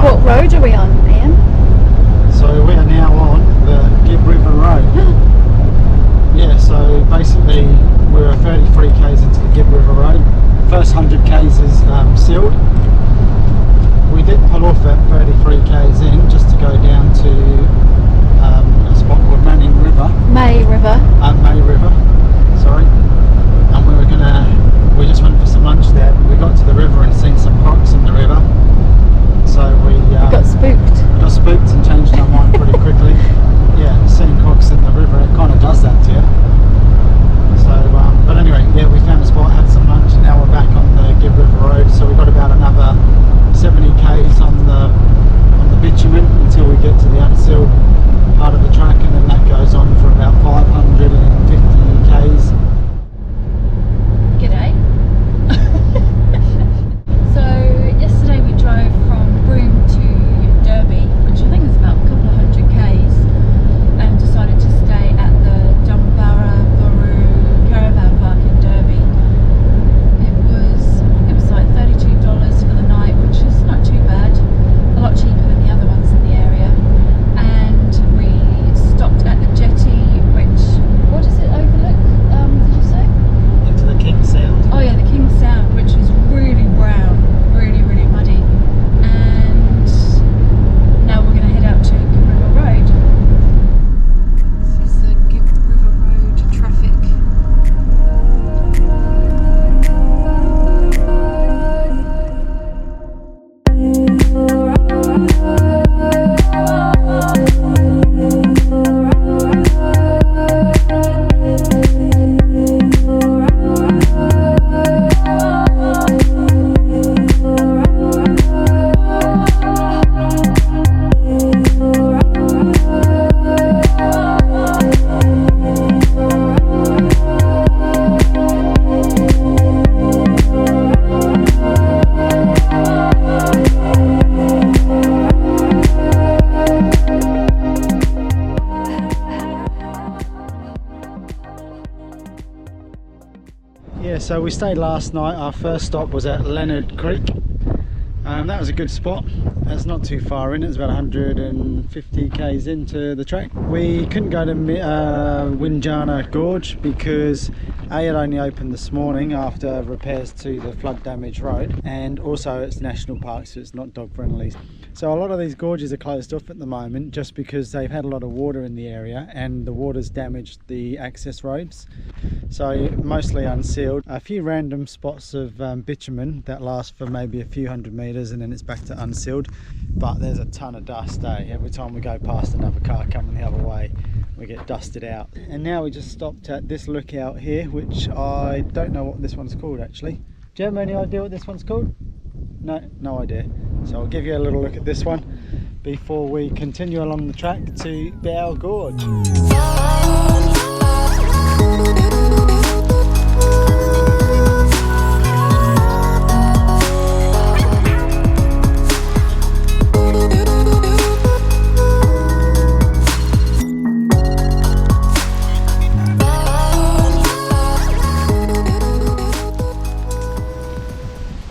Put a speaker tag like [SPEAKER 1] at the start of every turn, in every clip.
[SPEAKER 1] What road are we on, Ian?
[SPEAKER 2] So we are now on the Gibb River Road. Yeah, so basically we're 33 k's into the Gibb River Road. First 100 k's is sealed. We did pull off at 33 k's in just to go down to a spot called May River.
[SPEAKER 1] May River,
[SPEAKER 2] sorry. And we just went for some lunch there. We got to the river and seen some crocs in the river. So we
[SPEAKER 1] got spooked.
[SPEAKER 2] Got spooked and changed our mind pretty quickly. Yeah, seeing crocs in the river, it kind of does that to you. So, but anyway, yeah, we found a spot, had some lunch, and now we're back on the Gibb River Road. So we've got about another 70 k's on the bitumen until we get to the unsealed part of the track, and then that goes on for about 550 k's.
[SPEAKER 1] G'day. So yesterday we drove from Broome to Derby, which I think is about a couple of 100 k's, and decided to stay at the Dumbara Buru Caravan Park in Derby. It was like $32 for the night, which is not too bad, a lot cheaper than the other ones in the area. And we stopped at the jetty, which, what does it overlook, did you say?
[SPEAKER 2] Into the King's Sound.
[SPEAKER 1] Oh yeah, the King's Sound, which is really brown, really muddy. And now we're going to head out to Gibb River Road. This is the Gibb River Road traffic.
[SPEAKER 2] Yeah, so we stayed last night. Our first stop was at Leonard Creek. That was a good spot. It's not too far in, it's about 150 k's into the track. We couldn't go to Adcock Gorge because it only opened this morning after repairs to the flood damaged road, and also it's national park, so it's not dog friendly. So a lot of these gorges are closed off at the moment just because they've had a lot of water in the area and the water's damaged the access roads. So mostly unsealed. A few random spots of bitumen that last for maybe a few hundred meters and then it's back to unsealed. But there's a ton of dust, eh? Every time we go past another car coming the other way, we get dusted out. And now we just stopped at this lookout here, which I don't know what this one's called actually. Do you have any idea what this one's called? No idea. So I'll give you a little look at this one before we continue along the track to Adcock Gorge.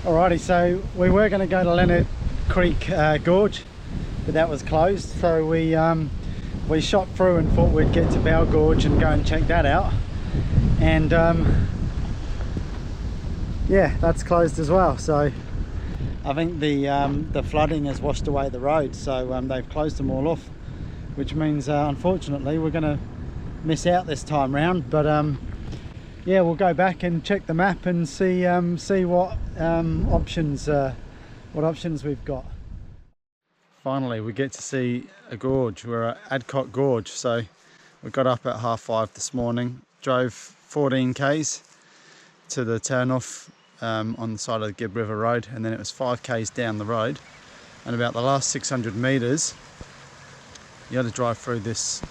[SPEAKER 2] Alrighty, so we were going to go to Leonard Creek Gorge, but that was closed. So we shot through and thought we'd get to Adcock Gorge and go and check that out. And yeah, that's closed as well. So I think the flooding has washed away the road, so they've closed them all off, which means unfortunately we're going to miss out this time round. But yeah, we'll go back and check the map and see what options we've got. Finally we get to see a gorge. We're at Adcock Gorge, so we got up at 5:30 this morning, drove 14 k's to the turnoff on the side of the Gibb River Road, and then it was 5 k's down the road, and about the last 600 metres you had to drive through this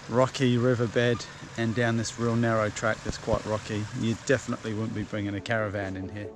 [SPEAKER 2] rocky riverbed and down this real narrow track that's quite rocky. You definitely wouldn't be bringing a caravan in here.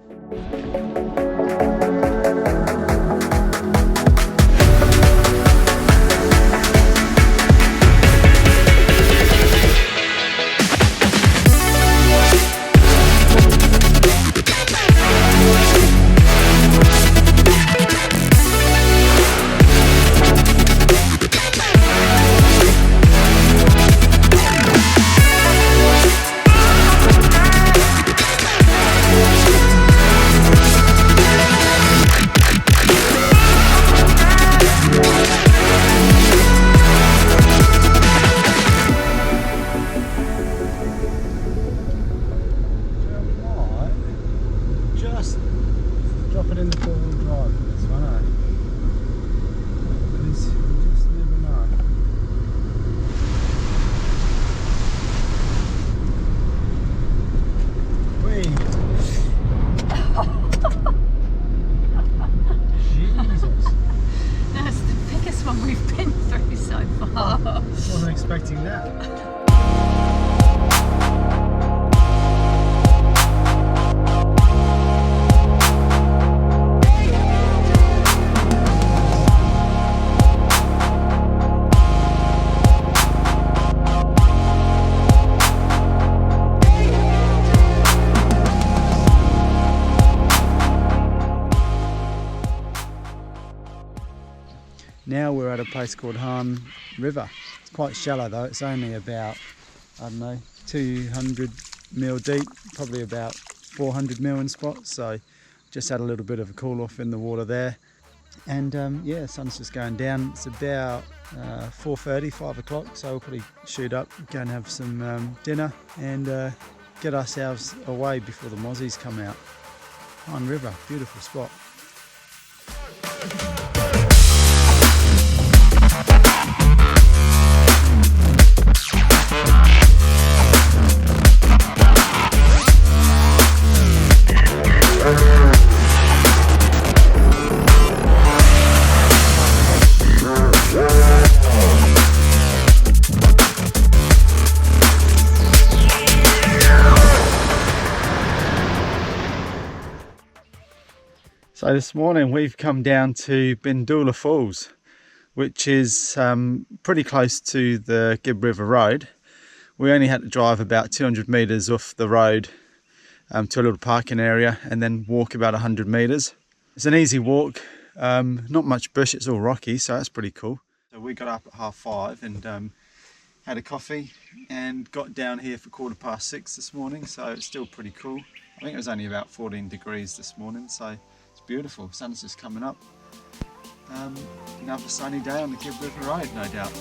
[SPEAKER 2] Wasn't expecting that. Now we're at a place called Hann River. It's quite shallow though, it's only about, I don't know, 200 mil deep, probably about 400 mil in spots, so just had a little bit of a cool off in the water there. And yeah, the sun's just going down. It's about 4:30, 5 o'clock, so we'll probably shoot up, go and have some dinner and get ourselves away before the mozzies come out. Hann River, beautiful spot. So this morning we've come down to Bindoola Falls, which is pretty close to the Gibb River Road. We only had to drive about 200 metres off the road to a little parking area and then walk about 100 metres. It's an easy walk, not much bush, it's all rocky, so that's pretty cool. So we got up at 5:30 and had a coffee and got down here for 6:15 this morning, so it's still pretty cool. I think it was only about 14 degrees this morning, so it's beautiful. Sun's just coming up. Another sunny day on the Gibb River Road, no doubt.